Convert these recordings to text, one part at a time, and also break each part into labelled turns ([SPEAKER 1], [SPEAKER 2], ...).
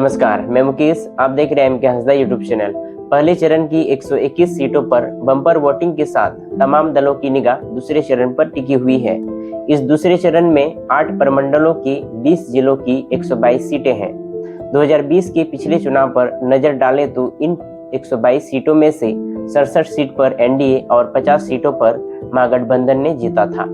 [SPEAKER 1] नमस्कार, मैं मुकेश। आप देख रहे हैं एम के हंसदा यूट्यूब चैनल। पहले चरण की 121 सीटों पर बम्पर वोटिंग के साथ तमाम दलों की निगाह दूसरे चरण पर टिकी हुई है। इस दूसरे चरण में 8 प्रमंडलों की 20 जिलों की 122 सीटें हैं। 2020 के पिछले चुनाव पर नजर डालें तो इन 122 सीटों में से 67 सीट पर एनडीए और 50 सीटों पर महागठबंधन ने जीता था।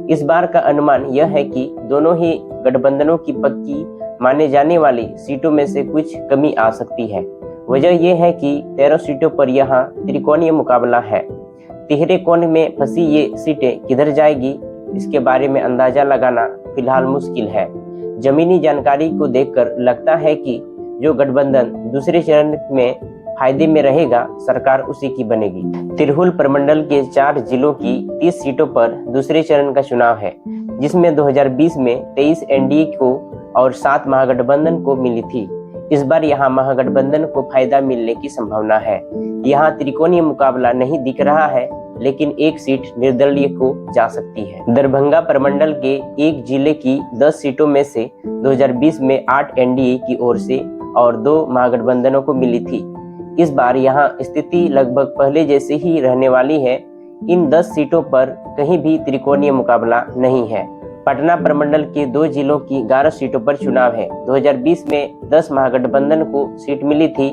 [SPEAKER 1] इस बार का अनुमान यह है कि दोनों ही गठबंधनों की पक्की माने जाने वाली सीटों में से कुछ कमी आ सकती है। वजह यह है कि 13 सीटों पर यहाँ त्रिकोणीय मुकाबला है। तिहरे कोण में फंसी ये सीटें किधर जाएगी, इसके बारे में अंदाजा लगाना फिलहाल मुश्किल है। जमीनी जानकारी को देखकर लगता है कि जो गठबंधन दूसरे चरण में फायदे में रहेगा, सरकार उसी की बनेगी। तिरहुल प्रमंडल के 4 जिलों की 30 सीटों पर दूसरे चरण का चुनाव है, जिसमें 2020 में 23 एनडीए को और 7 महागठबंधन को मिली थी। इस बार यहाँ महागठबंधन को फायदा मिलने की संभावना है। यहाँ त्रिकोणीय मुकाबला नहीं दिख रहा है, लेकिन एक सीट निर्दलीय को जा सकती है। दरभंगा प्रमंडल के एक जिले की 10 सीटों में से 2020 में 8 एनडीए की ओर से और 2 महागठबंधनों को मिली थी। इस बार यहाँ स्थिति लगभग पहले जैसे ही रहने वाली है। इन 10 सीटों पर कहीं भी त्रिकोणीय मुकाबला नहीं है। पटना प्रमंडल के 2 जिलों की 11 सीटों पर चुनाव है। 2020 में 10 महागठबंधन को सीट मिली थी।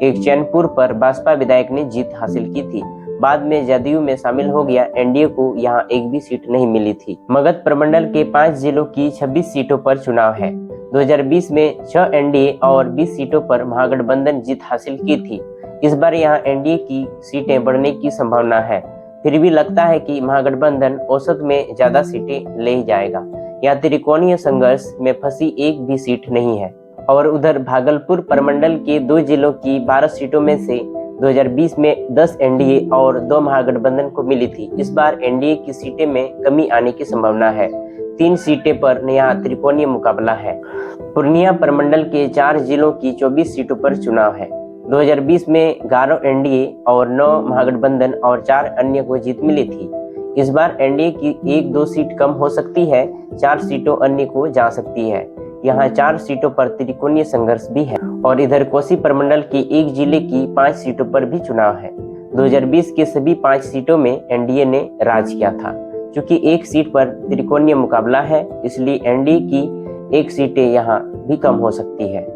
[SPEAKER 1] एक चैनपुर पर भाजपा विधायक ने जीत हासिल की थी। बाद में जदयू में शामिल हो गया। एनडीए को यहाँ एक भी सीट नहीं मिली थी। मगध प्रमंडल के 5 जिलों की 26 सीटों पर चुनाव है। 2020 में 6 एनडीए और 20 सीटों पर महागठबंधन जीत हासिल की थी। इस बार यहाँ एनडीए की सीटें बढ़ने की संभावना है। फिर भी लगता है कि महागठबंधन औसत में ज्यादा सीटें ले जाएगा। यहाँ त्रिकोणीय संघर्ष में फंसी एक भी सीट नहीं है। और उधर भागलपुर प्रमंडल के 2 जिलों की 12 सीटों में से 2020 में 10 एनडीए और 2 महागठबंधन को मिली थी। इस बार एनडीए की सीटें में कमी आने की संभावना है। 3 सीटें पर यहाँ त्रिकोणीय मुकाबला है। पूर्णिया प्रमंडल के 4 जिलों की 24 सीटों पर चुनाव है। 2020 में 11 एनडीए और 9 महागठबंधन और 4 अन्य को जीत मिली थी। इस बार एनडीए की 1-2 सीट कम हो सकती है। 4 सीटों अन्य को जा सकती है। यहाँ 4 सीटों पर त्रिकोणीय संघर्ष भी है। और इधर कोसी प्रमंडल की 1 जिले की 5 सीटों पर भी चुनाव है। 2020 के सभी 5 सीटों में एनडीए ने राज किया था। चूंकि एक सीट पर त्रिकोणीय मुकाबला है, इसलिए एनडीए की 1 सीटें यहाँ भी कम हो सकती है।